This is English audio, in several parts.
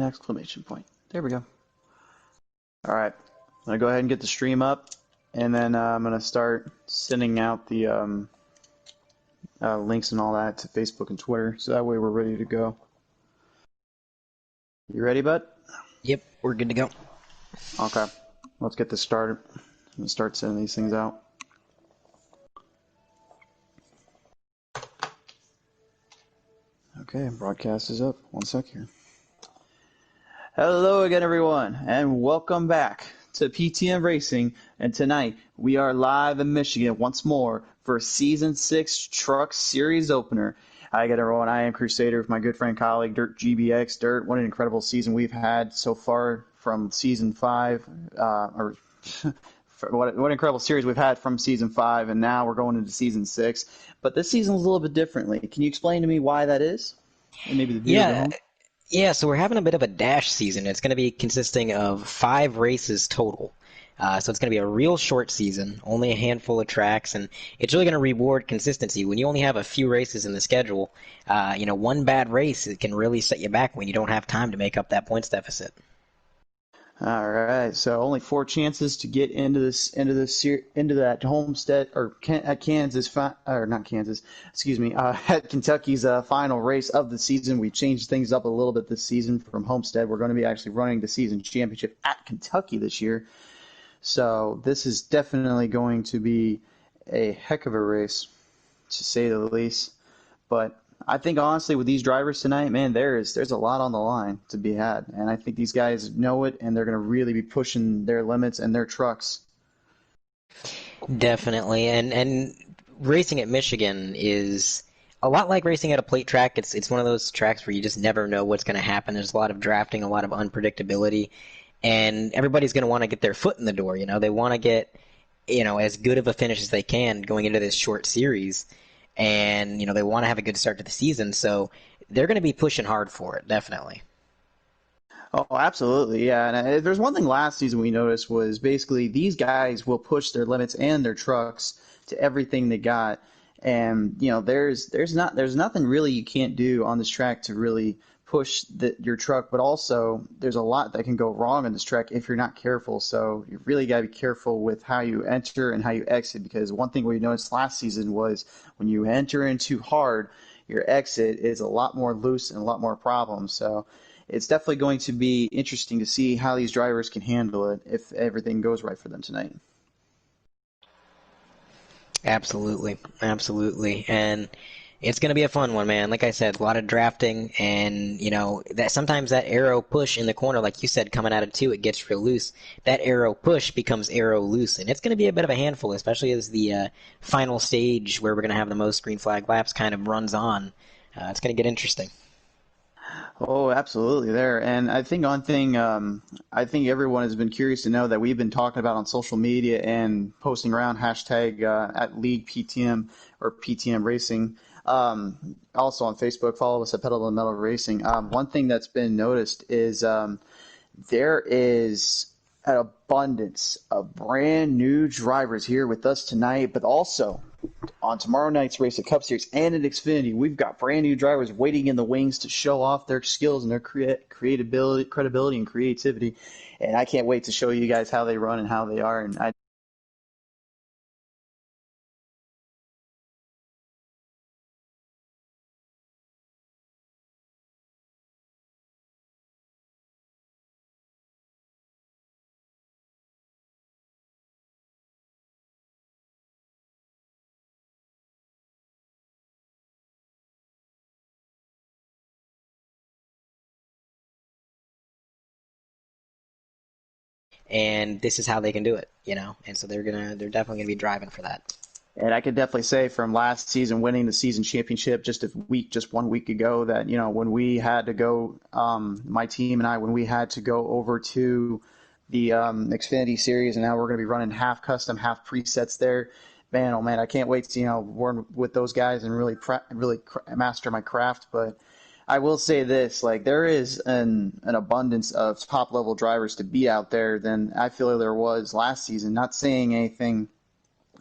and exclamation point. There we go. All right. I'm going to go ahead and get the stream up, and then I'm going to start sending out the links and all that to Facebook and Twitter, so that way we're ready to go. You ready, bud? Yep, we're good to go. Okay. Let's get this started. I'm going to start sending these things out. Okay, broadcast is up. 1 sec here. Hello again, everyone, and welcome back to PTM Racing. And tonight we are live in Michigan once more for Season 6 Truck Series opener. Hi again, everyone. I am Crusader with my good friend colleague Dirt GBX. Dirt, what an incredible season we've had so far from Season 5, what an incredible series we've had from Season 5, and now we're going into Season 6. But this season's a little bit differently. Can you explain to me why that is? And maybe the viewers at Yeah, home? yeah. So we're having a bit of a dash season. It's going to be consisting of 5 races total. So it's going to be a real short season, only a handful of tracks, and it's really going to reward consistency. When you only have a few races in the schedule, one bad race it can really set you back when you don't have time to make up that points deficit. All right, so only 4 chances to get into that Homestead or at Kansas or not Kansas, excuse me, at Kentucky's final race of the season. We changed things up a little bit this season from Homestead. We're going to be actually running the season championship at Kentucky this year, so this is definitely going to be a heck of a race, to say the least. But I think honestly with these drivers tonight, man, there's a lot on the line to be had, and I think these guys know it, and they're going to really be pushing their limits and their trucks. Definitely, and racing at Michigan is a lot like racing at a plate track. It's one of those tracks where you just never know what's going to happen. There's a lot of drafting, a lot of unpredictability, and everybody's going to want to get their foot in the door. They want to get as good of a finish as they can going into this short series, and they want to have a good start to the season. So they're going to be pushing hard for it, definitely. Oh, absolutely, yeah. And there's one thing last season we noticed was basically these guys will push their limits and their trucks to everything they got, and there's nothing really you can't do on this track to really push your truck, but also there's a lot that can go wrong on this track if you're not careful. So you really got to be careful with how you enter and how you exit, because one thing we noticed last season was when you enter in too hard, your exit is a lot more loose and a lot more problems. So it's definitely going to be interesting to see how these drivers can handle it if everything goes right for them tonight. Absolutely, absolutely, and it's going to be a fun one, man. Like I said, a lot of drafting, and that sometimes that arrow push in the corner, like you said, coming out of two, it gets real loose. That arrow push becomes arrow loose, and it's going to be a bit of a handful, especially as the final stage where we're going to have the most green flag laps kind of runs on. It's going to get interesting. Oh, absolutely there. And I think I think everyone has been curious to know that we've been talking about on social media and posting around hashtag at League PTM or PTM Racing. Also on Facebook, follow us at Pedal to the Metal Racing. One thing that's been noticed is there is an abundance of brand new drivers here with us tonight, but also on tomorrow night's race at Cup Series and at Xfinity, we've got brand new drivers waiting in the wings to show off their skills and their credibility and creativity. And I can't wait to show you guys how they run and how they are. And I And this is how they can do it. And so they're definitely gonna be driving for that. And I could definitely say from last season winning the season championship just 1 week ago that, when we had to go, my team and I, when we had to go over to the Xfinity series, and now we're going to be running half custom, half presets there. Man, oh man, I can't wait to, work with those guys and really master my craft. But I will say this, like there is an abundance of top level drivers to be out there than I feel there was last season. Not saying anything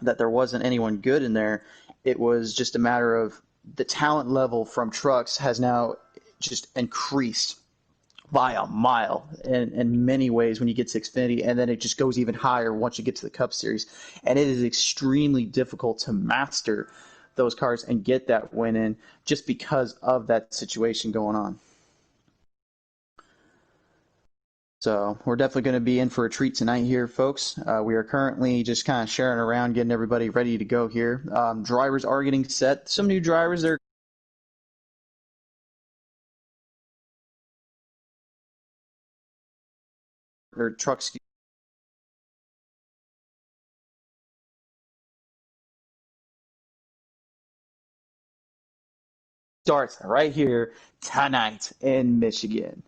that there wasn't anyone good in there. It was just a matter of the talent level from trucks has now just increased by a mile in many ways when you get to Xfinity, and then it just goes even higher once you get to the Cup Series. And it is extremely difficult to master those cars and get that win in just because of that situation going on. So we're definitely going to be in for a treat tonight here, folks. We are currently just kind of sharing around, getting everybody ready to go here. Drivers are getting set. Some new drivers, their trucks starts right here tonight in Michigan.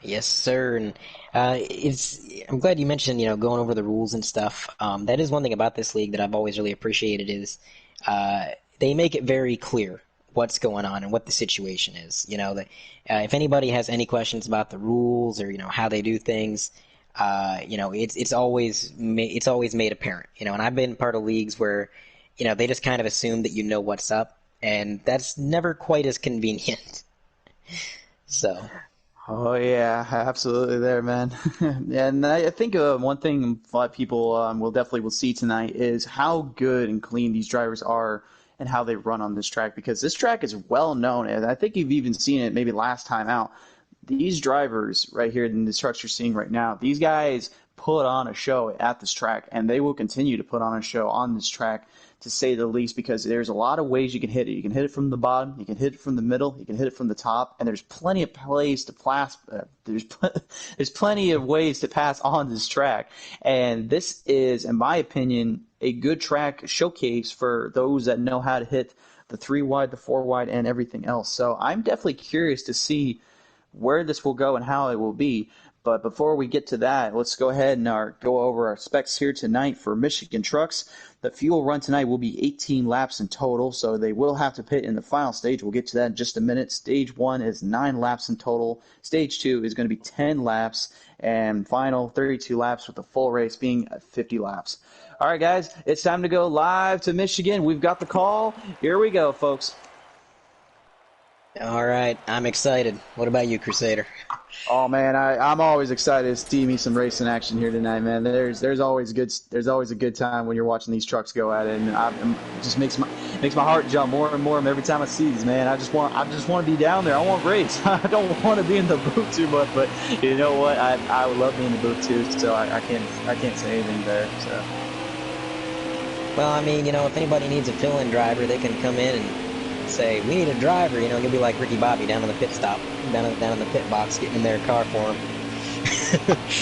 Yes, sir. And it's I'm glad you mentioned, going over the rules and stuff. That is one thing about this league that I've always really appreciated is uh, they make it very clear what's going on and what the situation is. That if anybody has any questions about the rules or how they do things, it's always made apparent. And I've been part of leagues where they just kind of assume that you know what's up, and that's never quite as convenient. So. Oh yeah, absolutely there, man. And I think one thing a lot of people will see tonight is how good and clean these drivers are and how they run on this track, because this track is well known, and I think you've even seen it maybe last time out. These drivers right here in the trucks you're seeing right now, these guys put on a show at this track, and they will continue to put on a show on this track, to say the least, because there's a lot of ways you can hit it. You can hit it from the bottom, you can hit it from the middle, you can hit it from the top, and there's plenty of plays to pass. There's plenty of ways to pass on this track, and this is, in my opinion, a good track showcase for those that know how to hit the 3 wide, the 4 wide, and everything else. So I'm definitely curious to see where this will go and how it will be. But before we get to that, let's go ahead and go over our specs here tonight for Michigan trucks. The fuel run tonight will be 18 laps in total, so they will have to pit in the final stage. We'll get to that in just a minute. Stage 1 is 9 laps in total. Stage 2 is going to be 10 laps, and final 32 laps, with the full race being 50 laps. All right, guys, it's time to go live to Michigan. We've got the call. Here we go, folks. All right, I'm excited. What about you, Crusader? Oh man, I'm always excited to see me some racing action here tonight, man. There's always a good time when you're watching these trucks go at it, and it just makes my heart jump more and more every time I see these, man. I just want to be down there. I want to race. I don't want to be in the booth too much, but you know what? I would love being in the booth too, so I can't say anything there. So. Well, I mean, if anybody needs a fill-in driver, they can come in and say, we need a driver, you'll be like Ricky Bobby down on the pit stop, down in the pit box, getting in their car for him.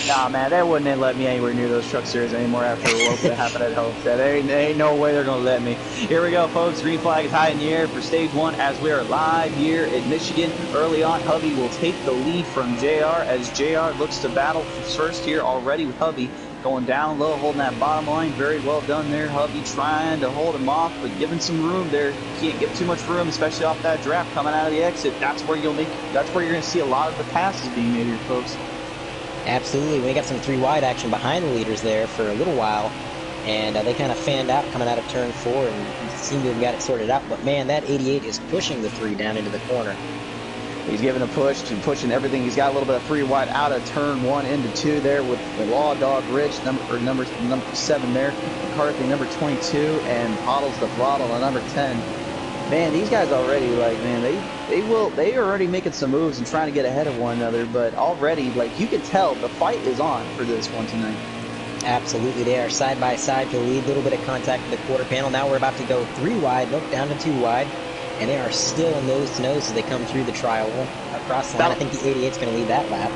Nah, man, they wouldn't let me anywhere near those truck series anymore after what happened at Homestead. There ain't no way they're going to let me. Here we go, folks. Green flag is high in the air for stage 1 as we are live here in Michigan. Early on, Hubby will take the lead from JR as JR looks to battle first here already with Hubby. Going down low, holding that bottom line. Very well done there. Hubby trying to hold him off, but giving some room there. Can't give too much room, especially off that draft coming out of the exit. That's where you're going to see a lot of the passes being made here, folks. Absolutely. We got some 3 wide action behind the leaders there for a little while, and they kind of fanned out coming out of turn 4 and seemed to have got it sorted out. But man, that 88 is pushing the 3 down into the corner. He's giving a push and pushing everything. He's got a little bit of 3 wide out of turn 1 into 2 there with the Law Dog Rich, number 7 there. McCarthy, number 22, and Pottles the Throttle on number 10. Man, these guys already, they are already making some moves and trying to get ahead of one another, but already, you can tell the fight is on for this one tonight. Absolutely, they are side by side to the lead. A little bit of contact with the quarter panel. Now we're about to go 3 wide, nope, down to 2 wide. And they are still nose to nose as they come through the trial across the line. I think the 88 is going to lead that lap.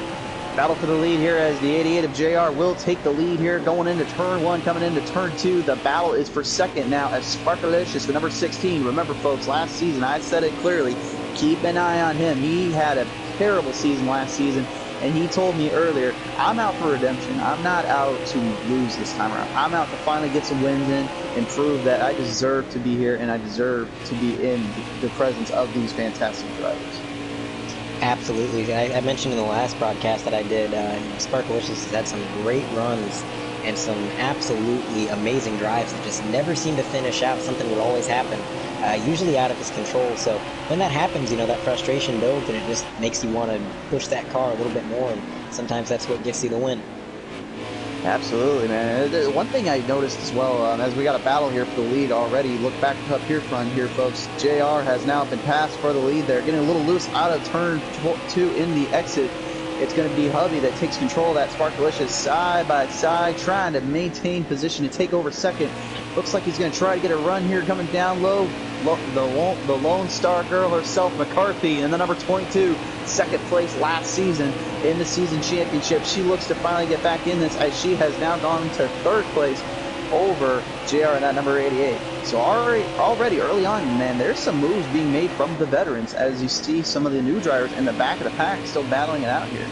Battle for the lead here as the 88 of JR will take the lead here going into turn 1, coming into turn 2. The battle is for second now as Sparkalicious, the number 16. Remember, folks, last season I said it clearly. Keep an eye on him. He had a terrible season last season, and he told me earlier, I'm out for redemption. I'm not out to lose this time around. I'm out to finally get some wins in and prove that I deserve to be here and I deserve to be in the presence of these fantastic drivers. Absolutely. I mentioned in the last broadcast that I did, Sparkalicious has had some great runs and some absolutely amazing drives that just never seem to finish out. Something would always happen usually out of his control. So when that happens, that frustration builds, and it just makes you want to push that car a little bit more, and sometimes that's what gets you the win. Absolutely, man. One thing I noticed as well, as we got a battle here for the lead already, look back up here front here, folks. JR has now been passed for the lead there, getting a little loose out of turn 2 in the exit. It's going to be Hubby that takes control of that Sparkalicious side by side, trying to maintain position to take over second. Looks like he's going to try to get a run here coming down low. The Lone Star girl herself, McCarthy, in the number 22, second place last season in the season championship. She looks to finally get back in this as she has now gone to third place over JR in that number 88. So already early on, man, there's some moves being made from the veterans as you see some of the new drivers in the back of the pack still battling it out here.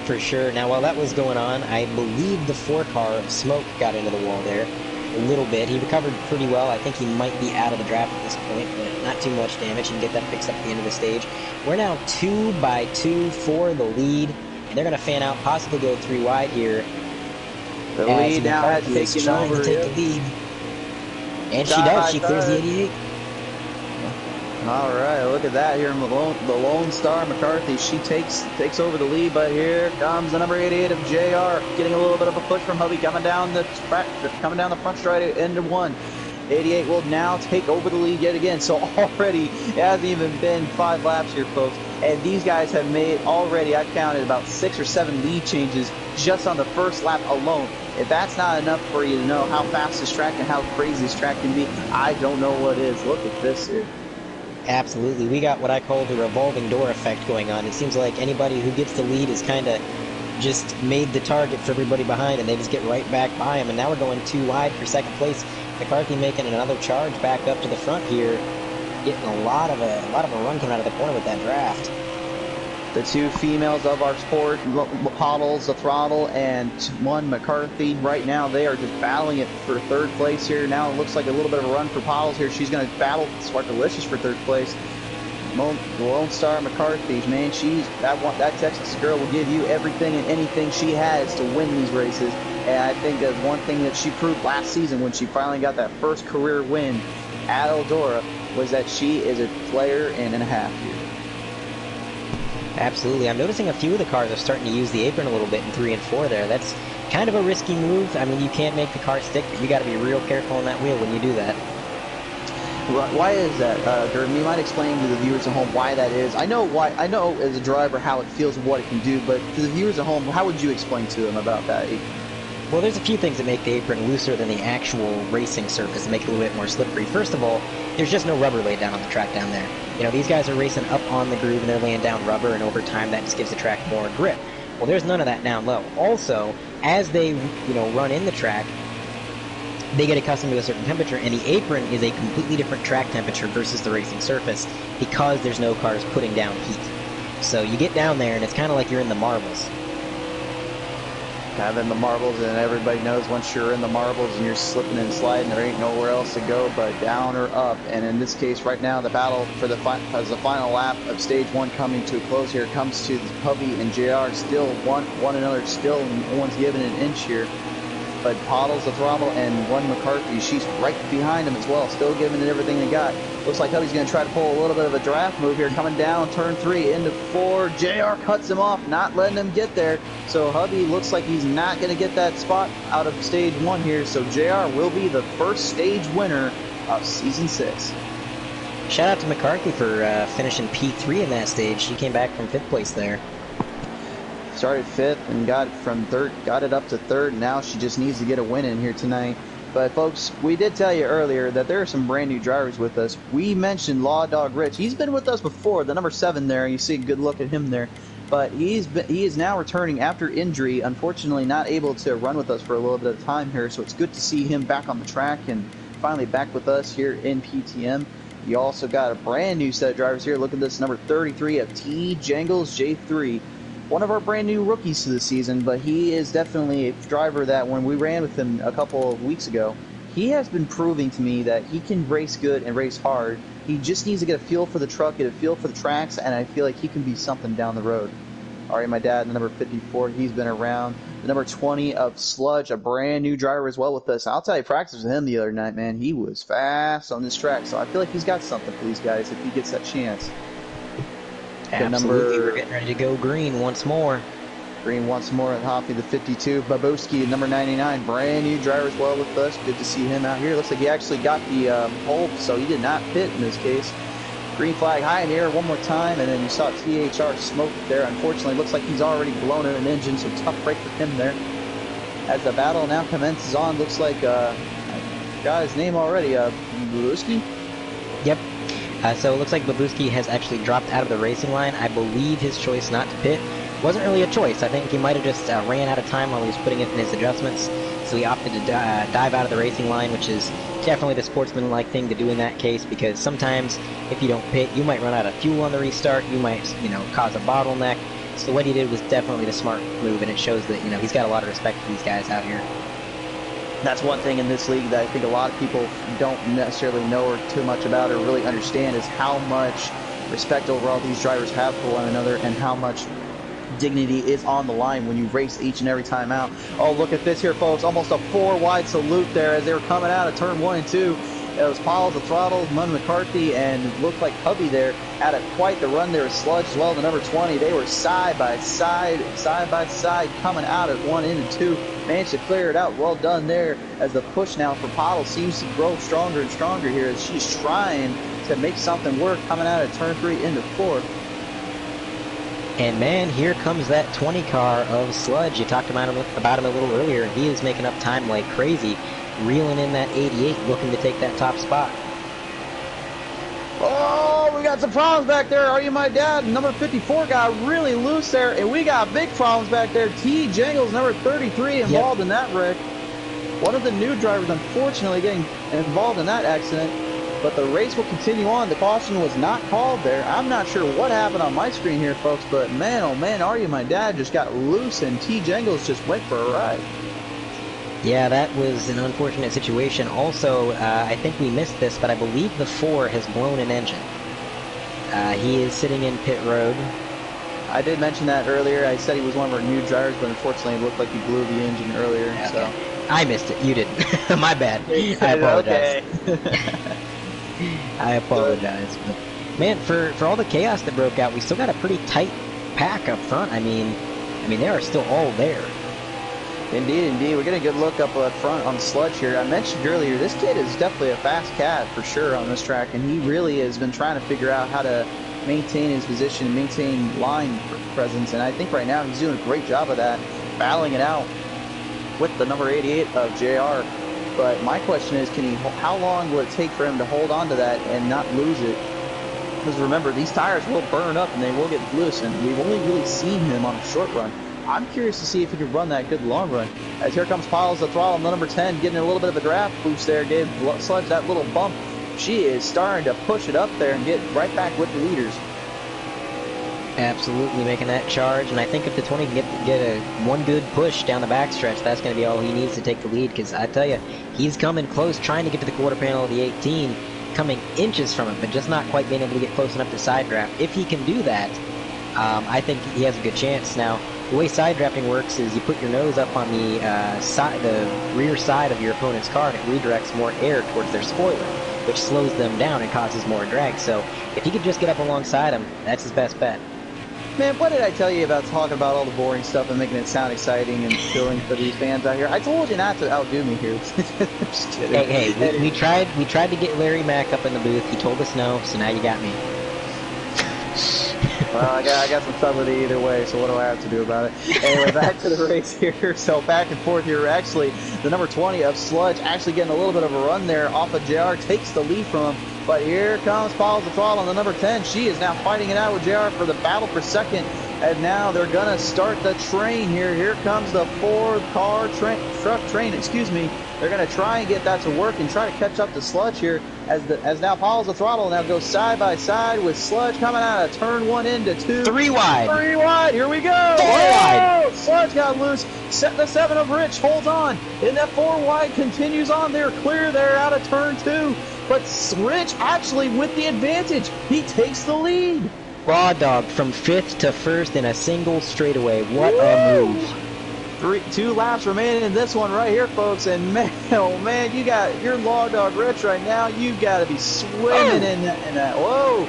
For sure. Now, while that was going on, I believe the 4-car of Smoke got into the wall there a little bit. He recovered pretty well. I think he might be out of the draft at this point, but not too much damage. He can get that fixed up at the end of the stage. We're now 2 by 2 for the lead, and they're going to fan out, possibly go 3 wide here. The lead now has taken over. To take the lead. And she does. She clears the 88. All right, look at that here. The Lone Star McCarthy, she takes over the lead, but here comes the number 88 of JR, getting a little bit of a push from Hubby, coming down the front straight into 1. 88 will now take over the lead yet again. So already, it hasn't even been 5 laps here, folks. And these guys have made already, I counted, about 6 or 7 lead changes just on the first lap alone. If that's not enough for you to know how fast this track and how crazy this track can be, I don't know what is. Look at this here. Absolutely. We got what I call the revolving door effect going on. It seems like anybody who gets the lead is kind of just made the target for everybody behind, and they just get right back by him. And now we're going 2 wide for second place. McCarthy making another charge back up to the front here, getting a lot of a run coming out of the corner with that draft. The 2 females of our sport, ThePottles, The Throttle, and 1 McCarthy. Right now, they are just battling it for third place here. Now it looks like a little bit of a run for Pottles here. She's going to battle Sparkalicious for third place. The Lone Star McCarthy, man, that Texas girl will give you everything and anything she has to win these races. And I think that's one thing that she proved last season when she finally got that first career win at Eldora, was that she is a player and a half here. Absolutely. I'm noticing a few of the cars are starting to use the apron a little bit in 3 and 4 there. That's kind of a risky move. I mean, you can't make the car stick, but you got to be real careful on that wheel when you do that. Why is that, Durden? You might explain to the viewers at home why that is. I know as a driver how it feels and what it can do, but to the viewers at home, how would you explain to them about that apron? Well, there's a few things that make the apron looser than the actual racing surface and make it a little bit more slippery. First of all, there's just no rubber laid down on the track down there. These guys are racing up on the groove and they're laying down rubber, and over time that just gives the track more grip. Well, there's none of that down low. Also, as they, run in the track, they get accustomed to a certain temperature, and the apron is a completely different track temperature versus the racing surface because there's no cars putting down heat. So you get down there and it's kind of like you're in the marbles. Kind of in the marbles, and everybody knows once you're in the marbles and you're slipping and sliding, there ain't nowhere else to go but down or up. And in this case right now, the battle for the final lap of stage 1 coming to a close here comes to Hubby and JR, still one another, still no one's giving an inch here. But Pottles, The Throttle, and 1 McCarthy, she's right behind him as well, still giving it everything they got. Looks like Hubby's going to try to pull a little bit of a draft move here, coming down turn 3 into 4. JR cuts him off, not letting him get there. So Hubby looks like he's not going to get that spot out of stage 1 here. So JR will be the first stage winner of season 6. Shout out to McCarthy for finishing P3 in that stage. She came back from 5th place there. Started 5th and got it up to 3rd. Now she just needs to get a win in here tonight. But folks, we did tell you earlier that there are some brand new drivers with us. We mentioned Law Dog Rich. He's been with us before, the number 7 there. You see a good look at him there. But he is now returning after injury. Unfortunately, not able to run with us for a little bit of time here. So it's good to see him back on the track and finally back with us here in PTM. You also got a brand new set of drivers here. Look at this, number 33 of T Jangles J3. One of our brand new rookies to the season, but he is definitely a driver that when we ran with him a couple of weeks ago, he has been proving to me that he can race good and race hard. He just needs to get a feel for the truck, get a feel for the tracks, and I feel like he can be something down the road. All right, my dad, number 54, he's been around the number 20 of Sludge, a brand new driver as well with us. I'll tell you, practice with him the other night, man. He was fast on this track, so I feel like he's got something for these guys if he gets that chance. Absolutely, we're getting ready to go green once more. Green once more at Hoffy, the 52. Babowski, number 99, brand new driver as well with us. Good to see him out here. Looks like he actually got the pole, so he did not pit in this case. Green flag high in the air one more time, and then you saw THR smoke there. Unfortunately, looks like he's already blown in an engine, so tough break for him there. As the battle now commences on, looks like, I got his name already, Babowski? Yep. So it looks like Babowski has actually dropped out of the racing line. I believe his choice not to pit wasn't really a choice. I think he might have just ran out of time while he was putting in his adjustments, so he opted to dive out of the racing line, which is definitely the sportsman-like thing to do in that case, because sometimes if you don't pit, you might run out of fuel on the restart, you might, cause a bottleneck. So what he did was definitely the smart move, and it shows that, he's got a lot of respect for these guys out here. That's one thing in this league that I think a lot of people don't necessarily know or too much about or really understand, is how much respect overall these drivers have for one another and how much dignity is on the line when you race each and every time out. Oh, look at this here, folks. Almost a 4-wide salute there as they were coming out of turn 1 and 2. It was PTM, ThePottles, Munn McCarthy, and it looked like Hubby there had quite the run there with Sludge as well. The number 20, they were side by side, coming out at 1 and 2. Managed to clear it out. Well done there, as the push now for PTM seems to grow stronger and stronger here as she's trying to make something work coming out of turn 3 into 4. And man, here comes that 20 car of Sludge. You talked about him a little earlier. He is making up time like crazy, reeling in that 88, looking to take that top spot. Oh, we got some problems back there. Are you my dad? Number 54 got really loose there, and we got big problems back there. T. Jangles, number 33, involved in that wreck. One of the new drivers, unfortunately, getting involved in that accident. But the race will continue on. The caution was not called there. I'm not sure what happened on my screen here, folks, but man, oh man, Are You My Dad just got loose and T. Jangles just went for a ride. Yeah, that was an unfortunate situation. Also, I think we missed this, but I believe the 4 has blown an engine. He is sitting in pit road. I did mention that earlier. I said he was one of our new drivers, but unfortunately it looked like he blew the engine earlier. Okay. So I missed it. You didn't. My bad. I apologize. Okay. I apologize. But man, for all the chaos that broke out, we still got a pretty tight pack up front. I mean, they are still all there. Indeed. We're getting a good look up front on Sludge here. I mentioned earlier, this kid is definitely a fast cat for sure on this track, and he really has been trying to figure out how to maintain his position and maintain line presence, and I think right now he's doing a great job of that, battling it out with the number 88 of JR. But my question is, how long will it take for him to hold on to that and not lose it? Because remember, these tires will burn up and they will get loose, and we've only really seen him on a short run. I'm curious to see if he can run that good long run. As here comes PTM, the throttle, the number 10, getting a little bit of a draft boost there, gave Sludge that little bump. She is starting to push it up there and get right back with the leaders. Absolutely making that charge, and I think if the 20 can get one good push down the backstretch, that's going to be all he needs to take the lead, because I tell you, he's coming close, trying to get to the quarter panel of the 18, coming inches from it, but just not quite being able to get close enough to side draft. If he can do that, I think he has a good chance. Now, the way side drafting works is you put your nose up on the rear side of your opponent's car, and it redirects more air towards their spoiler, which slows them down and causes more drag. So if he could just get up alongside him, that's his best bet. Man, what did I tell you about talking about all the boring stuff and making it sound exciting and thrilling for these fans out here? I told you not to outdo me here. Just kidding. Hey, we tried to get Larry Mack up in the booth. He told us no, so now you got me. Well, I got some subtlety either way, so what do I have to do about it? Anyway, back to the race here. So back and forth here. Actually, the number 20 of Sludge actually getting a little bit of a run there off of JR, takes the lead from him. But here comes PTM, the throttle on the number 10. She is now fighting it out with JR for the battle for second. And now they're going to start the train here. Here comes the truck train, They're going to try and get that to work and try to catch up to Sludge here as now PTM, the throttle now goes side by side with Sludge coming out of turn 1 into 2. 3 wide. 3 wide. Here we go. 4 wide. Sludge got loose. The 7 of Rich holds on. And that 4 wide continues on. They're clear there out of turn 2. But Rich actually with the advantage. He takes the lead. Raw dog from 5th to 1st in a single straightaway. What a move. Two laps remaining in this one right here, folks. And man, oh man, you got your Law Dog Rich right now. You've got to be swimming in that. Whoa!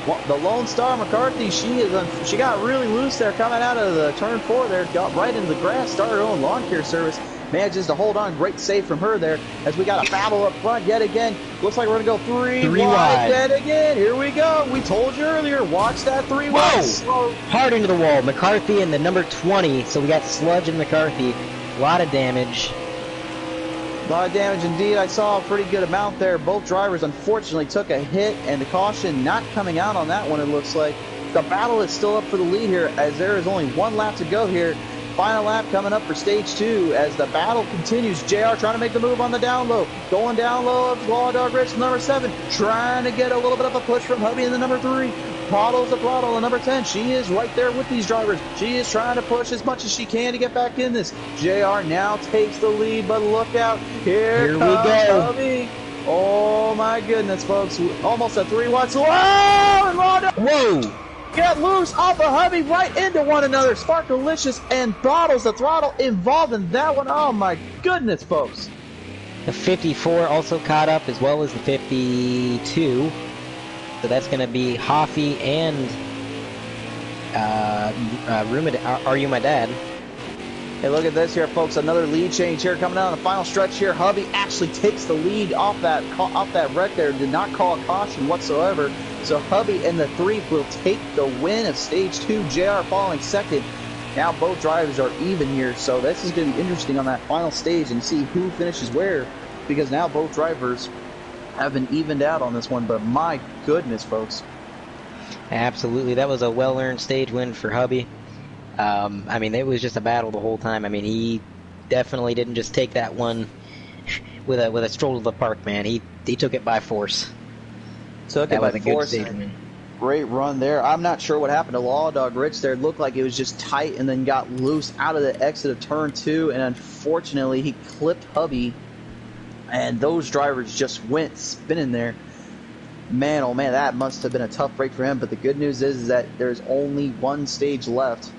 Well, the Lone Star McCarthy, she got really loose there coming out of the turn 4 there, got right into the grass, started her own lawn care service. Manages to hold on, great save from her there as we got a battle up front yet again. Looks like we're going to go three wide yet again. Here we go. We told you earlier, watch that 3 wide. Whoa! Hard into the wall. McCarthy and the number 20, so we got Sludge and McCarthy. A lot of damage. A lot of damage indeed. I saw a pretty good amount there. Both drivers unfortunately took a hit, and the caution not coming out on that one, it looks like. The battle is still up for the lead here as there is only 1 lap to go here. Final lap coming up for stage 2 as the battle continues. JR trying to make the move on the down low. Going down low of Law Dog Rich, number 7. Trying to get a little bit of a push from Hubby in the number 3. Pottles the throttle, the number 10. She is right there with these drivers. She is trying to push as much as she can to get back in this. JR now takes the lead, but look out. Here comes we go. Hubby. Oh my goodness, folks. Almost a 3 wide. Whoa! And Law Dog. Whoa! Get loose off of Hubby right into one another. Sparkalicious and Bottles the throttle involved in that one. Oh my goodness, folks. The 54 also caught up as well as the 52. So that's going to be Hoffy and Are You My Dad? Hey, look at this here, folks. Another lead change here coming out on the final stretch here. Hubby actually takes the lead off that wreck there. Did not call a caution whatsoever. So Hubby and the 3 will take the win of stage 2. JR following second. Now both drivers are even here. So this is going to be interesting on that final stage and see who finishes where. Because now both drivers have been evened out on this one. But my goodness, folks. Absolutely. That was a well-earned stage win for Hubby. I mean, it was just a battle the whole time. I mean, he definitely didn't just take that one with a stroll to the park, man. He took it by force. Took it by force. Great run there. I'm not sure what happened to Law Dog Rich there. It looked like it was just tight and then got loose out of the exit of turn 2, and unfortunately he clipped Hubby, and those drivers just went spinning there. Man, oh man, that must have been a tough break for him, but the good news is that there's only 1 stage left,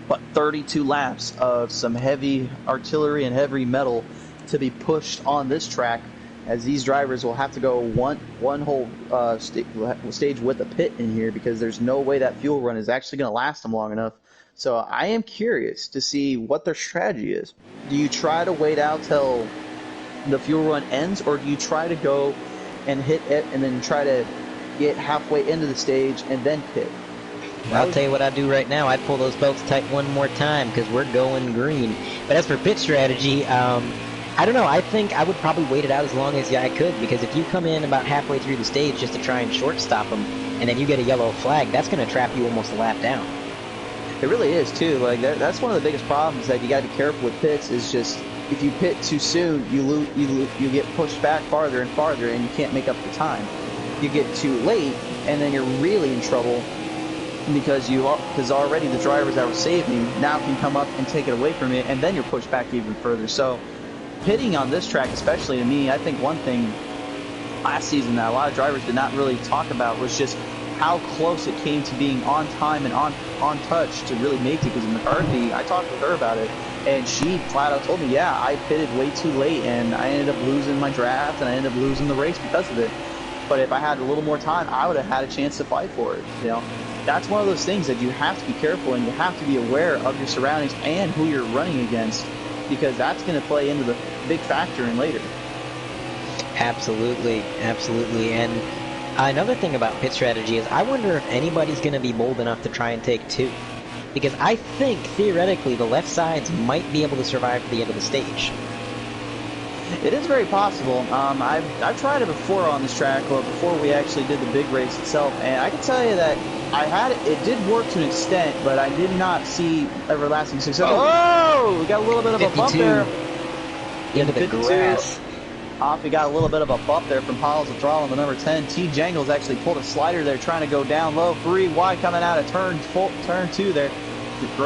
but 32 laps of some heavy artillery and heavy metal to be pushed on this track, as these drivers will have to go one whole stage with a pit in here because there's no way that fuel run is actually going to last them long enough. So I am curious to see what their strategy is. Do you try to wait out till the fuel run ends, or do you try to go and hit it and then try to get halfway into the stage and then pit? I'll tell you what I'd do right now. I'd pull those belts tight one more time because we're going green. But as for pit strategy, I don't know. I think I would probably wait it out as long as I could, because if you come in about halfway through the stage just to try and shortstop them, and then you get a yellow flag, that's going to trap you almost a lap down. It really is too. Like that's one of the biggest problems that you got to be careful with pits. Is just if you pit too soon, you get pushed back farther and farther, and you can't make up the time. You get too late, and then you're really in trouble because already the drivers that were saving you now can come up and take it away from you, and then you're pushed back even further. So pitting on this track, especially to me, I think one thing last season that a lot of drivers did not really talk about was just how close it came to being on time and on touch to really make it. Because McCarthy, I talked with her about it, and she flat out told me, yeah, I pitted way too late, and I ended up losing my draft, and I ended up losing the race because of it. But if I had a little more time, I would have had a chance to fight for it. You know, that's one of those things that you have to be careful, and you have to be aware of your surroundings and who you're running against, because that's going to play into the big factor in later. Absolutely, absolutely. And another thing about pit strategy is I wonder if anybody's going to be bold enough to try and take 2. Because I think, theoretically, the left sides might be able to survive to the end of the stage. It is very possible. I've tried it before on this track, or before we actually did the big race itself, and I can tell you that it did work to an extent, but I did not see everlasting success. Oh, we got a little bit of 52. A bump there. Into the grass. Off, we got a little bit of a bump there from Pottles the throttle on the number 10. T. Jangles actually pulled a slider there, trying to go down low. 3 wide coming out of turn 2 there.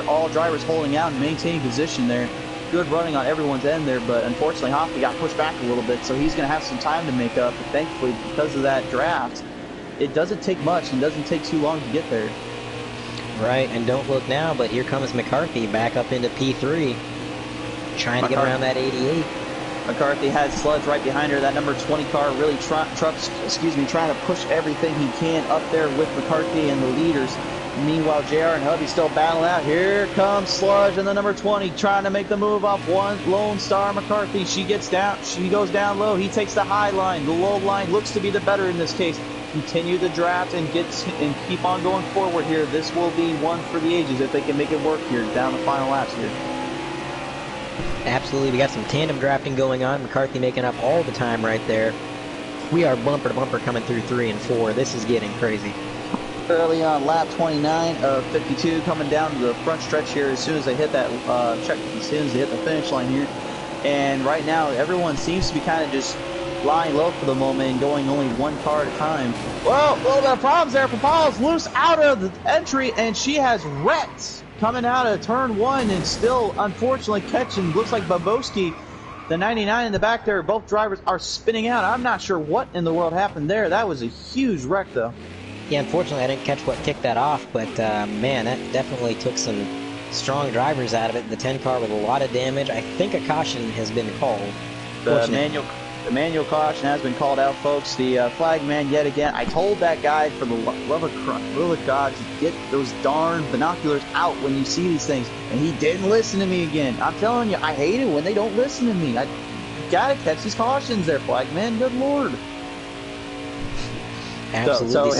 All drivers holding out and maintaining position there. Good running on everyone's end there, but unfortunately Hoffman got pushed back a little bit, so he's going to have some time to make up. But thankfully, because of that draft, it doesn't take much and doesn't take too long to get there. Right, and don't look now, but here comes McCarthy back up into P3, trying to get around that 88. McCarthy has Sludge right behind her. That number 20 car really trying to push everything he can up there with McCarthy and the leaders. Meanwhile, JR and Hubby still battling out. Here comes Sludge and the number 20 trying to make the move off one Lone Star McCarthy. She goes down low. He takes the high line. The low line looks to be the better in this case. Continue the draft and keep on going forward here. This will be one for the ages if they can make it work here down the final laps here. Absolutely, we got some tandem drafting going on. McCarthy making up all the time right there. We are bumper to bumper coming through 3 and 4. This is getting crazy. Early on lap 29 of 52, coming down to the front stretch here as soon as they hit that as soon as they hit the finish line here. And right now, everyone seems to be kind of just lying low for the moment and going only one car at a time. Well, a little bit of problems there for Paul's loose out of the entry, and she has wrecked coming out of turn 1 and still unfortunately catching, looks like Boboski, the 99 in the back there. Both drivers are spinning out. I'm not sure what in the world happened there. That was a huge wreck though. Yeah, unfortunately I didn't catch what kicked that off, but man, that definitely took some strong drivers out of it. The 10 car with a lot of damage. I think a caution has been called. The manual caution has been called out, folks. The flag man yet again. I told that guy, for the love of God, to get those darn binoculars out when you see these things, and he didn't listen to me again. I'm telling you, I hate it when they don't listen to me. You gotta catch these cautions there, flag man. Good lord. Absolutely. Go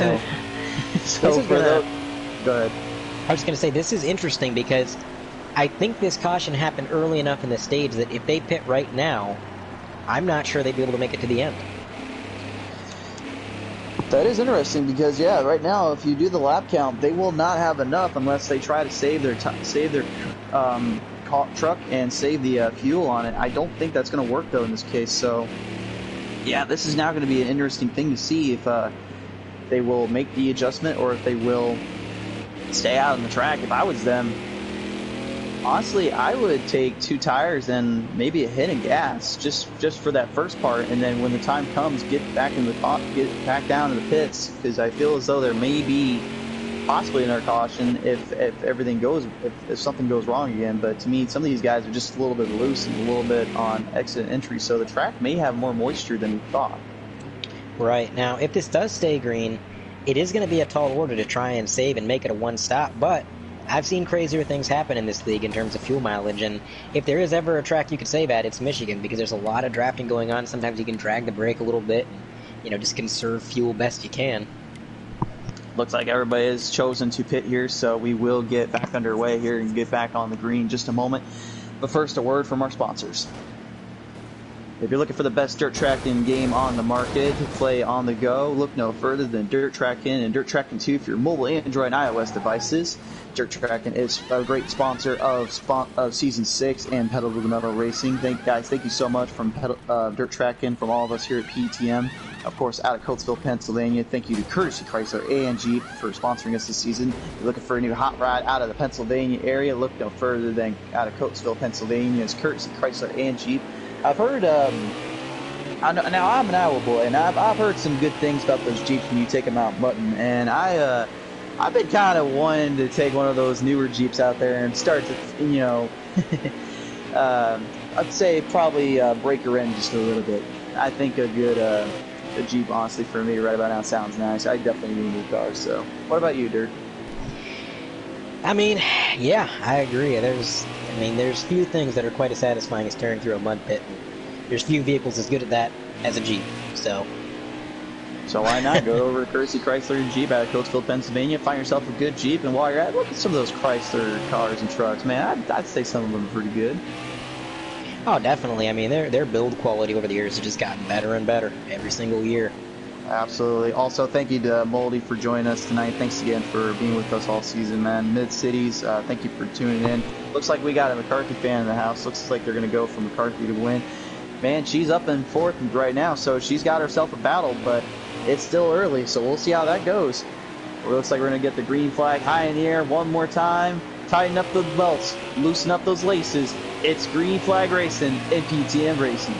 ahead. I was going to say, this is interesting because I think this caution happened early enough in the stage that if they pit right now, I'm not sure they'd be able to make it to the end. That is interesting because, yeah, right now, if you do the lap count, they will not have enough unless they try to save their truck and save the fuel on it. I don't think that's going to work, though, in this case. So, yeah, this is now going to be an interesting thing to see if they will make the adjustment or if they will stay out on the track. If I was them, honestly, I would take 2 tires and maybe a hit of gas just for that first part, and then when the time comes, get back down to the pits, because I feel as though there may be possibly another caution if everything goes if something goes wrong again. But to me, some of these guys are just a little bit loose and a little bit on exit and entry, so the track may have more moisture than we thought. Right. Now, if this does stay green, it is going to be a tall order to try and save and make it a one stop, but I've seen crazier things happen in this league in terms of fuel mileage, and if there is ever a track you could save at, it's Michigan, because there's a lot of drafting going on. Sometimes you can drag the brake a little bit, just conserve fuel best you can. Looks like everybody has chosen to pit here, so we will get back underway here and get back on the green in just a moment. But first, a word from our sponsors. If you're looking for the best dirt tracking game on the market to play on the go, look no further than Dirt Tracking and Dirt Tracking 2 for your mobile, Android, and iOS devices. Dirt Tracking is a great sponsor of Season 6 and Pedal to the Metal Racing. Thank you so much from Dirt Tracking, from all of us here at PTM. Of course, out of Coatesville, Pennsylvania. Thank you to Courtesy Chrysler and Jeep for sponsoring us this season. If you're looking for a new hot rod out of the Pennsylvania area, look no further than out of Coatesville, Pennsylvania's Courtesy Chrysler and Jeep. I've heard, now I'm an Iowa boy, and I've heard some good things about those Jeeps when you take them out mutton, and I've been kind of wanting to take one of those newer Jeeps out there and start to, I'd say probably break her in just a little bit. I think a good a Jeep, honestly, for me right about now sounds nice. I definitely need a new car. So, what about you, Dirt? I mean, yeah, I agree. There's few things that are quite as satisfying as tearing through a mud pit. There's few vehicles as good at that as a Jeep. So why not go over to Courtesy Chrysler and Jeep out of Coatesville, Pennsylvania, find yourself a good Jeep, and while you're at it, look at some of those Chrysler cars and trucks. Man, I'd say some of them are pretty good. Oh, definitely. I mean, their build quality over the years has just gotten better and better every single year. Absolutely. Also, thank you to Moldy for joining us tonight. Thanks again for being with us all season, man. Mid-Cities, thank you for tuning in. Looks like we got a McCarthy fan in the house. Looks like they're going to go for McCarthy to win. Man, she's up in fourth right now, so she's got herself a battle, but it's still early, so we'll see how that goes. It looks like we're going to get the green flag high in the air one more time. Tighten up the belts. Loosen up those laces. It's green flag racing and PTM racing.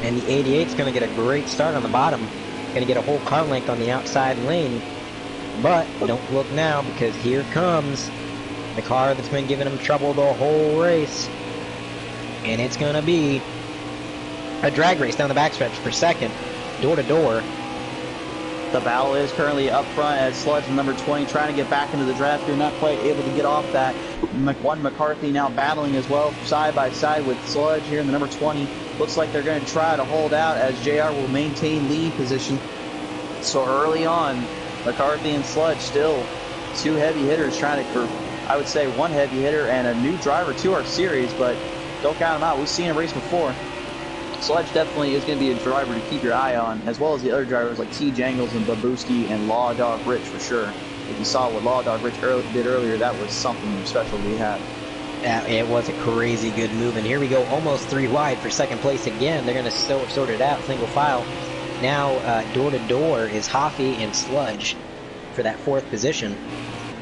And the 88's going to get a great start on the bottom. Going to get a whole car length on the outside lane. But don't look now, because here comes the car that's been giving him trouble the whole race. And it's going to be a drag race down the backstretch for second, door to door. The battle is currently up front as Sludge, number 20, trying to get back into the draft here, not quite able to get off that. One McCarthy now battling as well, side by side with Sludge here in the number 20. Looks like they're going to try to hold out as JR will maintain lead position. So early on, McCarthy and Sludge still two heavy hitters trying to, or I would say one heavy hitter and a new driver to our series, but don't count them out. We've seen a race before. Sludge definitely is going to be a driver to keep your eye on, as well as the other drivers like T. Jangles and Babuski and Law Dog Rich for sure. If you saw what Law Dog Rich did earlier, that was something special we had. Yeah, it was a crazy good move, and here we go, almost 3 wide for second place again. They're going to sort it out, single file. Now, door to door is Hoffy and Sludge for that 4th position,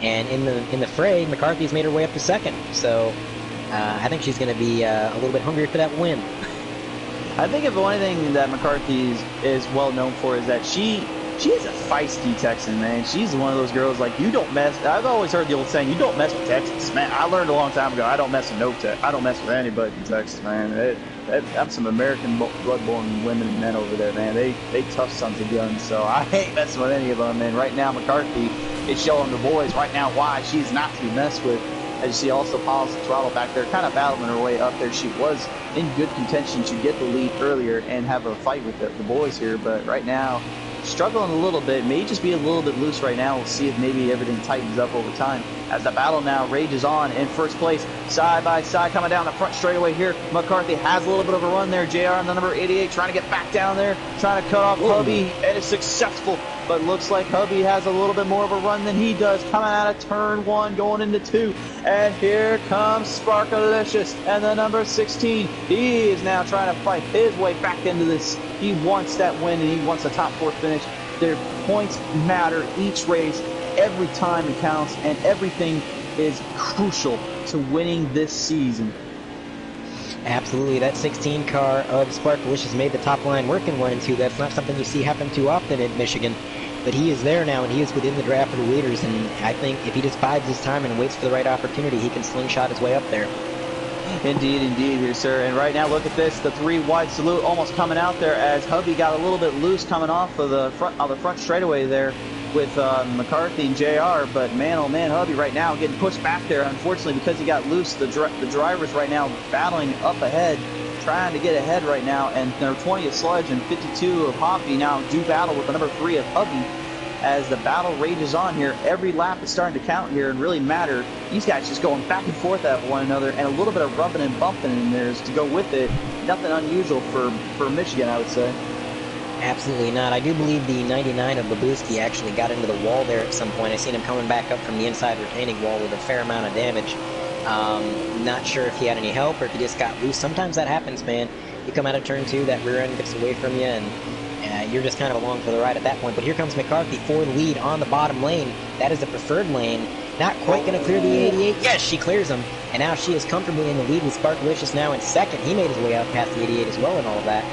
and in the fray, McCarthy's made her way up to second. So I think she's going to be a little bit hungrier for that win. I think if one thing that McCarthy is well known for is that she is a feisty Texan, man. She's one of those girls like you don't mess. I've always heard the old saying, "You don't mess with Texans." Man, I learned a long time ago. I don't mess with I don't mess with anybody in Texas, man. I'm some American blood-born women and men over there, man. They tough sons of guns. So I ain't messing with any of them. And right now, McCarthy is showing the boys right now why she's not to be messed with. As you see, also Paul's throttle back there, kind of battling her way up there. She was in good contention to get the lead earlier and have a fight with the boys here, but right now struggling a little bit, may just be a little bit loose right now. We'll see if maybe everything tightens up over time as the battle now rages on in first place, side by side, coming down the front straightaway here. McCarthy has a little bit of a run there. JR on the number 88 trying to get back down there, trying to cut off Hubby, and is successful, but looks like Hubby has a little bit more of a run than he does, coming out of turn 1 going into 2, and here comes Sparkalicious and the number 16. He is now trying to fight his way back into this. He wants that win and he wants a top 4 finish. Their points matter each race, every time it counts, and everything is crucial to winning this season. Absolutely, that 16 car of Sparkalicious made the top line work in 1 and 2. That's not something you see happen too often in Michigan, but he is there now and he is within the draft of the leaders, and I think if he just bides his time and waits for the right opportunity, he can slingshot his way up there. Indeed, here, sir. And right now, look at this, the 3 wide salute almost coming out there as Hubby got a little bit loose coming off of the front straightaway there with McCarthy and JR, but man, oh man, Hubby right now getting pushed back there, unfortunately, because he got loose. The drivers right now battling up ahead, trying to get ahead right now, and number 20 of Sludge and 52 of Hoppy now do battle with the number 3 of Hubby. As the battle rages on here, every lap is starting to count here and really matter. These guys just going back and forth at one another, and a little bit of rubbing and bumping in there to go with it. Nothing unusual for Michigan, I would say. Absolutely not. I do believe the 99 of Babuski actually got into the wall there at some point. I seen him coming back up from the inside retaining wall with a fair amount of damage. Not sure if he had any help or if he just got loose. Sometimes that happens, man. You come out of turn 2, that rear end gets away from you, and you're just kind of along for the ride at that point. But here comes McCarthy for the lead on the bottom lane. That is the preferred lane. Not quite going to clear the 88. Yes, she clears him. And now she is comfortably in the lead with Sparkalicious now in second. He made his way out past the 88 as well and all of that.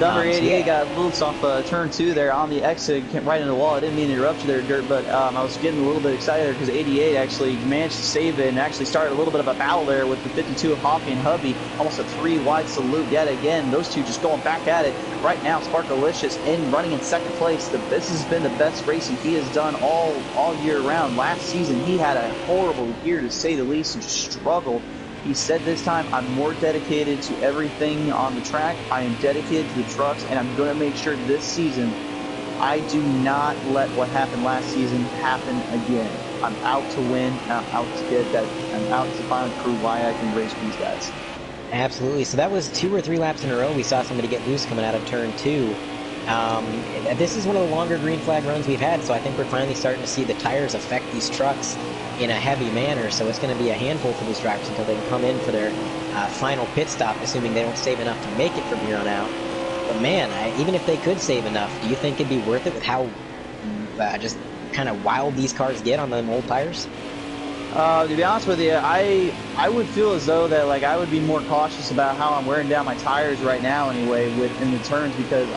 Number 88 got loose off turn 2 there on the exit, right into the wall. I didn't mean to interrupt you there, Dirt, but I was getting a little bit excited because 88 actually managed to save it and actually started a little bit of a battle there with the 52 of Hoppy and Hubby. Almost a 3 wide salute yet again. Those two just going back at it. Right now, Sparkalicious running in second place. This has been the best racing he has done all year round. Last season, he had a horrible year to say the least and struggled. He said this time, I'm more dedicated to everything on the track. I am dedicated to the trucks, and I'm going to make sure this season I do not let what happened last season happen again. I'm out to win. I'm out to get that. I'm out to finally prove why I can race these guys. Absolutely. So that was 2 or 3 laps in a row. We saw somebody get loose coming out of turn 2. This is one of the longer green flag runs we've had, so I think we're finally starting to see the tires affect these trucks in a heavy manner, so it's going to be a handful for these drivers until they can come in for their final pit stop, assuming they don't save enough to make it from here on out. But man, even if they could save enough, do you think it'd be worth it with how just kind of wild these cars get on the old tires? To be honest with you, I would feel as though that I would be more cautious about how I'm wearing down my tires right now anyway in the turns, because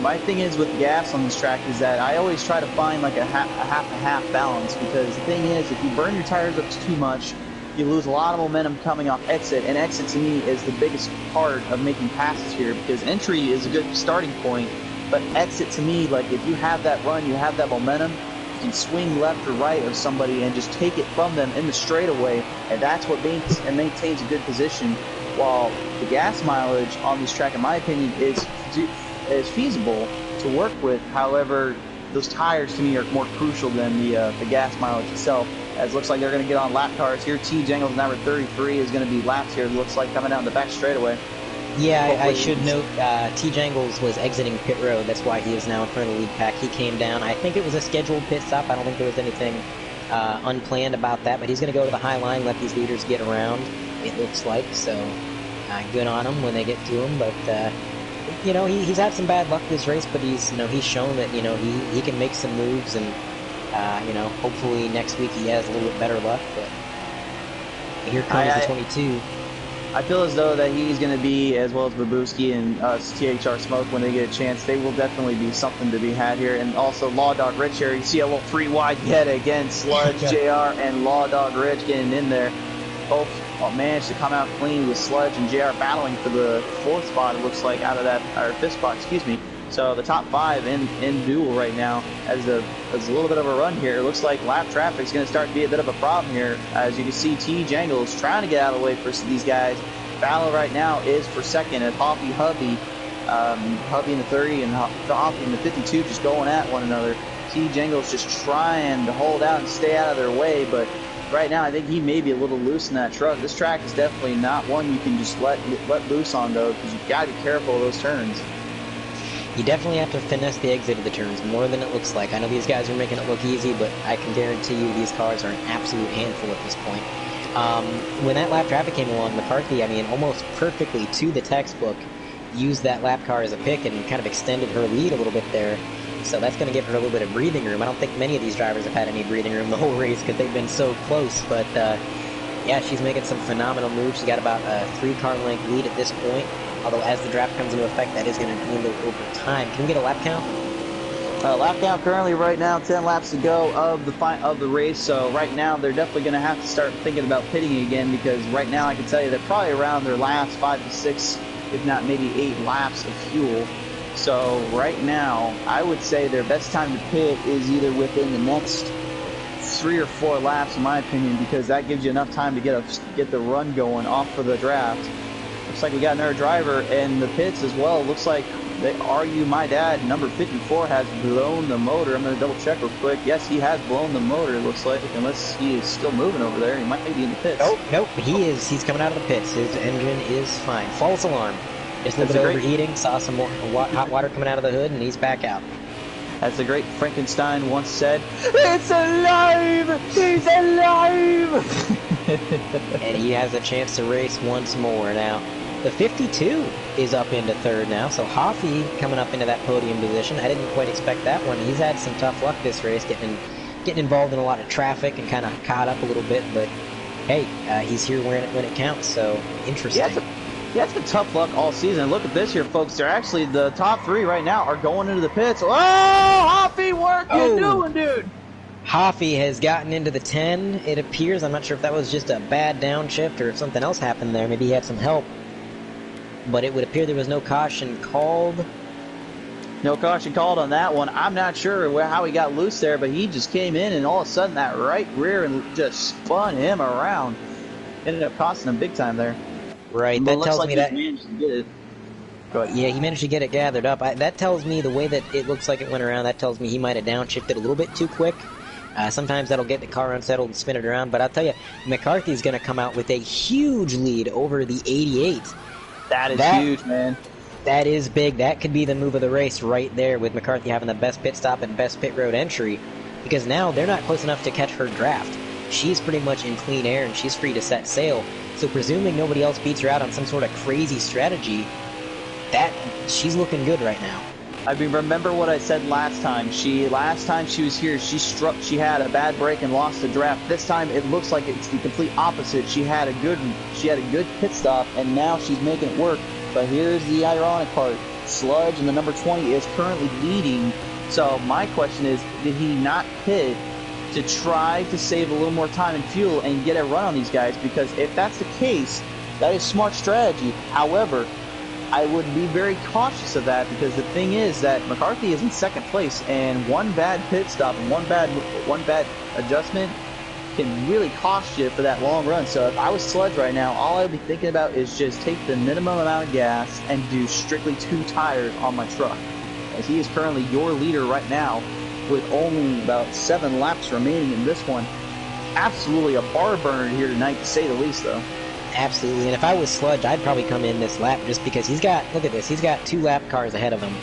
My thing is with gas on this track is that I always try to find like a half balance, because the thing is, if you burn your tires up too much, you lose a lot of momentum coming off exit, and exit to me is the biggest part of making passes here, because entry is a good starting point, but exit to me, like if you have that run, you have that momentum, you can swing left or right of somebody and just take it from them in the straightaway, and that's what maintains a good position. While the gas mileage on this track, in my opinion, is feasible to work with. However, those tires to me are more crucial than the gas mileage itself. As it looks like they're going to get on lap cars here. T Jangles number 33 is going to be laps here. It looks like coming down the back straightaway. Yeah, I should note T Jangles was exiting pit road. That's why he is now in front of the lead pack. He came down. I think it was a scheduled pit stop. I don't think there was anything unplanned about that. But he's going to go to the high line, let these leaders get around. It looks like so. Good on him when they get to him, but. You know, he's had some bad luck this race, but he's shown that, he can make some moves, and, hopefully next week he has a little bit better luck, but here comes the 22. I feel as though that he's going to be, as well as Babuski and THR Smoke, when they get a chance, they will definitely be something to be had here. And also Law Dog Rich here, you see a little free wide yet again, Sludge, JR, and Law Dog Rich getting in there. Both managed to come out clean with Sludge and JR battling for the 4th spot, it looks like, out of that, or 5th spot, excuse me. So the top 5 in duel right now as a little bit of a run here. It looks like lap traffic is going to start to be a bit of a problem here. As you can see, T Jangles trying to get out of the way for these guys. Battle right now is for second, and Hubby in the 30 and Hoppy in the 52 just going at one another. T Jangles just trying to hold out and stay out of their way, but right now I think he may be a little loose in that truck. This track is definitely not one you can just let loose on, though, because you've got to be careful of those turns. You definitely have to finesse the exit of the turns more than it looks like. I know these guys are making it look easy, but I can guarantee you these cars are an absolute handful at this point. When that lap traffic came along, McCarthy, almost perfectly to the textbook, used that lap car as a pick and kind of extended her lead a little bit there. So that's going to give her a little bit of breathing room. I don't think many of these drivers have had any breathing room the whole race because they've been so close. But, yeah, she's making some phenomenal moves. She's got about a 3-car length lead at this point. Although as the draft comes into effect, that is going to dwindle over time. Can we get a lap count? Lap count currently right now, 10 laps to go of the race. So right now they're definitely going to have to start thinking about pitting again, because right now I can tell you they're probably around their last 5 to 6, if not maybe 8 laps of fuel. So right now I would say their best time to pit is either within the next 3 or 4 laps, in my opinion, because that gives you enough time to get the run going off of the draft. Looks like we got another driver in the pits as well. Looks like they argue my dad, number 54, has blown the motor. I'm going to double check real quick. Yes, he has blown the motor, it looks like, unless he is still moving over there. He might be in the pits. Nope, he is. He's coming out of the pits. His engine is fine. False alarm. Just a little bit of overheating, saw some more hot water coming out of the hood, and he's back out. As the great Frankenstein once said, "It's alive! He's alive!" And he has a chance to race once more now. The 52 is up into 3rd now, so Hoffy coming up into that podium position. I didn't quite expect that one. He's had some tough luck this race, getting involved in a lot of traffic and kind of caught up a little bit, but hey, he's here when it counts, so interesting. Yeah, it's been tough luck all season. Look at this here, folks. They're actually, the top 3 right now are going into the pits. Oh, Hoffy, what are you doing, dude? Hoffy has gotten into the 10, it appears. I'm not sure if that was just a bad downshift or if something else happened there. Maybe he had some help. But it would appear there was no caution called. No caution called on that one. I'm not sure how he got loose there, but he just came in and all of a sudden that right rear and just spun him around. Ended up costing him big time there. Right, that tells me that. He managed to get it. Go ahead. Yeah, he managed to get it gathered up. That tells me the way that it looks like it went around, that tells me he might have downshifted a little bit too quick. Sometimes that'll get the car unsettled and spin it around, but I'll tell you, McCarthy's going to come out with a huge lead over the 88. That is huge, man. That is big. That could be the move of the race right there, with McCarthy having the best pit stop and best pit road entry, because now they're not close enough to catch her draft. She's pretty much in clean air and she's free to set sail. So presuming nobody else beats her out on some sort of crazy strategy, she's looking good right now. I mean, remember what I said last time. Last time she was here, she had a bad break and lost the draft. This time it looks like it's the complete opposite. She had a good pit stop and now she's making it work. But here's the ironic part. Sludge in the number 20 is currently leading. So my question is, did he not pit to try to save a little more time and fuel and get a run on these guys? Because if that's the case, that is smart strategy. However, I would be very cautious of that, because the thing is that McCarthy is in second place, and one bad pit stop and one bad adjustment can really cost you for that long run. So if I was Sludge right now, all I would be thinking about is just take the minimum amount of gas and do strictly 2 tires on my truck, as he is currently your leader right now with only about 7 laps remaining in this one. Absolutely a bar burner here tonight, to say the least, though. Absolutely, and if I was Sludge, I'd probably come in this lap just because he's got, look at this, he's got 2 lap cars ahead of him,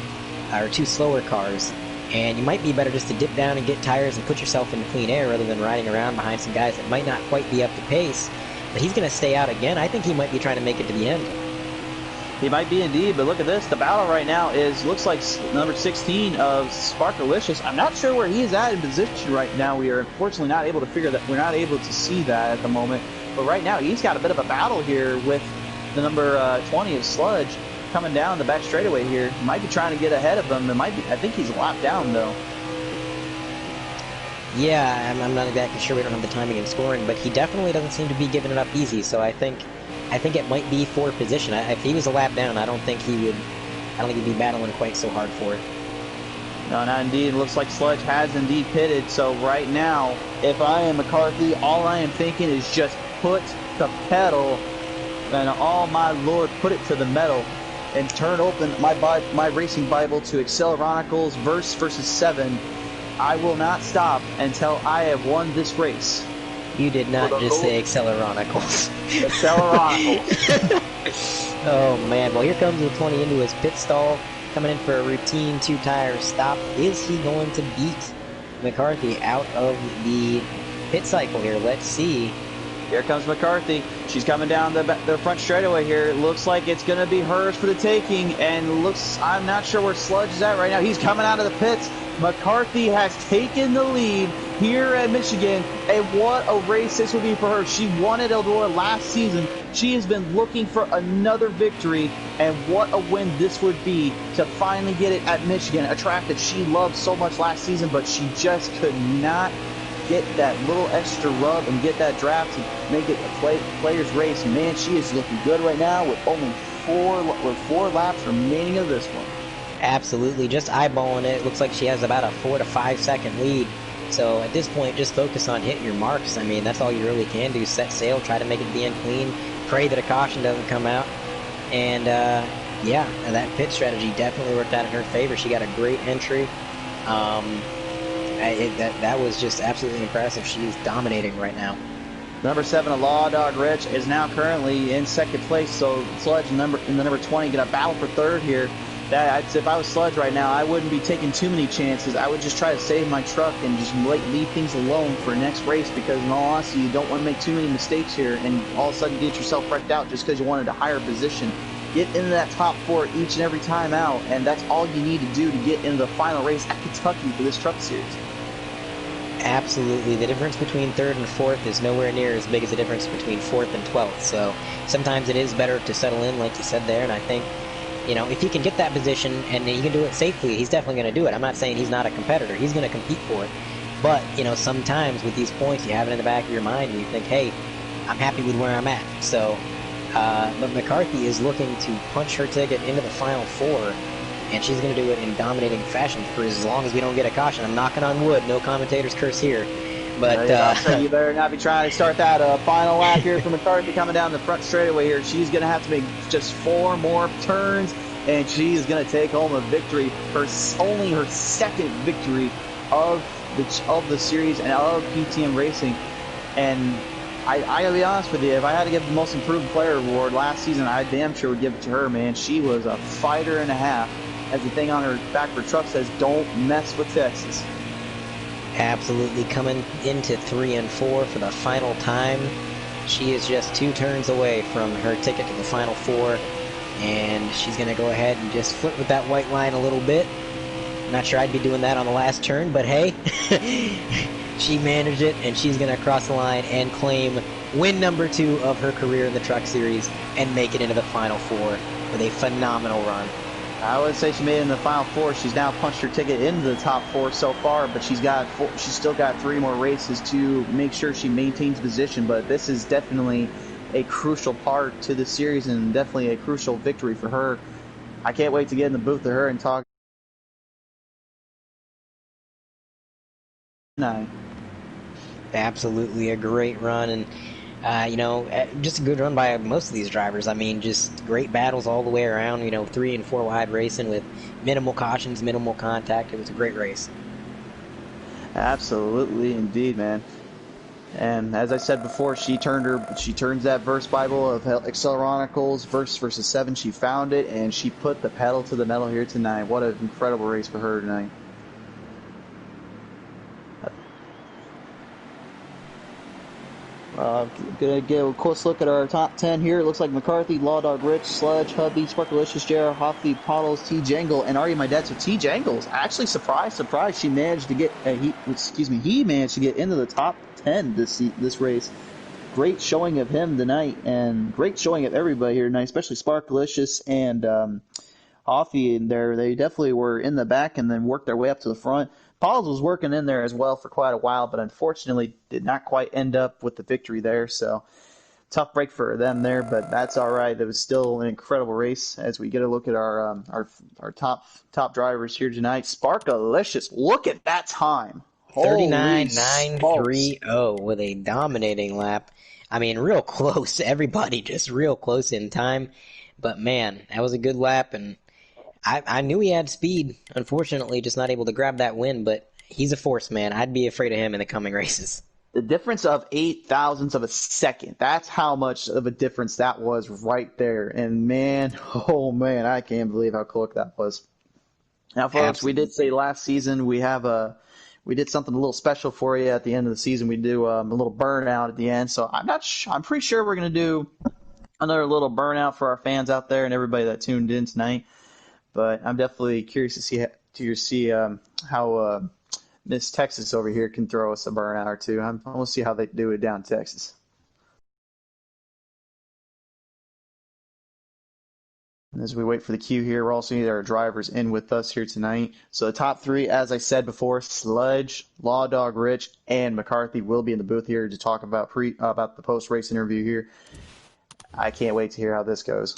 or 2 slower cars, and you might be better just to dip down and get tires and put yourself into clean air rather than riding around behind some guys that might not quite be up to pace. But he's going to stay out again. I think he might be trying to make it to the end. He might be indeed, but look at this. The battle right now looks like number 16 of Sparkalicious. I'm not sure where he is at in position right now. We are unfortunately not able to figure that. We're not able to see that at the moment. But right now, he's got a bit of a battle here with the number 20 of Sludge coming down the back straightaway here. Might be trying to get ahead of him. I think he's a lap down, though. Yeah, I'm not exactly sure. We don't have the timing and scoring, but he definitely doesn't seem to be giving it up easy. So I think it might be for position. If he was a lap down, I don't think he'd be battling quite so hard for it. No, not indeed. It looks like Sludge has indeed pitted. So right now, if I am McCarthy, all I am thinking is just put the pedal, and oh my lord, put it to the metal, and turn open my racing Bible to Acceleronicals versus 7. I will not stop until I have won this race. You did not just say Acceleronicals. Acceleronicals. Oh man, well here comes the 20 into his pit stall, coming in for a routine 2-tire stop. Is he going to beat McCarthy out of the pit cycle here? Let's see. Here comes McCarthy. She's coming down the front straightaway here. It looks like it's going to be hers for the taking, and I'm not sure where Sludge is at right now. He's coming out of the pits. McCarthy has taken the lead here at Michigan, and what a race this will be for her. She won at Eldora last season. She has been looking for another victory, and what a win this would be to finally get it at Michigan, a track that she loved so much last season, but she just could not get that little extra rub and get that draft to make it a player's race. Man, she is looking good right now with only 4 laps remaining of this one. Absolutely, just eyeballing it. Looks like she has about a 4 to 5 second lead. So at this point, just focus on hitting your marks. I mean, that's all you really can do. Set sail, try to make it to the end clean, pray that a caution doesn't come out. And yeah, that pit strategy definitely worked out in her favor. She got a great entry. That was just absolutely impressive. She is dominating right now. Number 7, a Law Dog Rich, is now currently in second place. So Sludge in the number 20 gonna battle for third here. If I was Sludge right now, I wouldn't be taking too many chances. I would just try to save my truck and just leave things alone for next race, because in all honesty, you don't want to make too many mistakes here and all of a sudden get yourself wrecked out just because you wanted a higher position. Get into that top 4 each and every time out, and that's all you need to do to get into the final race at Kentucky for this truck series. Absolutely. The difference between 3rd and 4th is nowhere near as big as the difference between 4th and 12th. So sometimes it is better to settle in, like you said there, and I think, you know, if he can get that position and he can do it safely, he's definitely going to do it. I'm not saying he's not a competitor. He's going to compete for it. But, you know, sometimes with these points, you have it in the back of your mind and you think, hey, I'm happy with where I'm at. So, but McCarthy is looking to punch her ticket into the final 4, and she's going to do it in dominating fashion for as long as we don't get a caution. I'm knocking on wood. No commentator's curse here. But so you better not be trying to start that final lap here for McCarthy coming down the front straightaway here. She's going to have to make just 4 more turns, and she is going to take home a victory. Only her 2nd victory of the series and of PTM Racing. And I gotta be honest with you, if I had to give the most improved player award last season, I damn sure would give it to her, man. She was a fighter and a half. As the thing on her back of her truck says, don't mess with Texas. Absolutely, coming into 3 and 4 for the final time. She is just 2 turns away from her ticket to the final 4, and she's going to go ahead and just flirt with that white line a little bit. Not sure I'd be doing that on the last turn, but hey, she managed it, and she's going to cross the line and claim win number 2 of her career in the Truck Series and make it into the final 4 with a phenomenal run. I would say she made it in the final four. She's now punched her ticket into the top four so far, but she's still got 3 more races to make sure she maintains position. But this is definitely a crucial part to the series and definitely a crucial victory for her. I can't wait to get in the booth with her and talk tonight. Absolutely a great run, and just a good run by most of these drivers. I mean, just great battles all the way around. 3 and 4 wide racing with minimal cautions, minimal contact. It was a great race. Absolutely, indeed, man. And as I said before, she turns that verse Bible of Acceleronicals, verse versus 7. She found it, and she put the pedal to the metal here tonight. What an incredible race for her tonight. Gonna get a close look at our top 10 here. It looks like McCarthy, Law Dog Rich, Sludge, Hubby, Sparkalicious, JR, Hoffy, Pottles, T. Jangle, and Ari My Dad. So T. Jangles, actually surprised, he managed to get he managed to get into the top 10 this race. Great showing of him tonight, and great showing of everybody here tonight, especially Sparkalicious and Hoffy in there. They definitely were in the back and then worked their way up to the front. Pauls was working in there as well for quite a while, but unfortunately did not quite end up with the victory there. So tough break for them there, but that's all right. It was still an incredible race as we get a look at our top drivers here tonight. Sparkalicious, look at that time! Holy smokes! 39.930 with a dominating lap. I mean, real close. Everybody just real close in time. But man, that was a good lap, and I knew he had speed. Unfortunately, just not able to grab that win, but he's a force, man. I'd be afraid of him in the coming races. The difference of 8 thousandths of a second. That's how much of a difference that was right there. And man, oh man, I can't believe how quick that was. Now, folks, we did say Absolutely. last season we did something a little special for you at the end of the season. We do a little burnout at the end. So I'm pretty sure we're gonna do another little burnout for our fans out there and everybody that tuned in tonight. But I'm definitely curious to see how Miss Texas over here can throw us a burnout or two. I want to see how they do it down in Texas. As we wait for the queue here, we're also need our drivers in with us here tonight. So the top 3, as I said before, Sludge, Law Dog Rich, and McCarthy will be in the booth here to talk about the post race interview here. I can't wait to hear how this goes.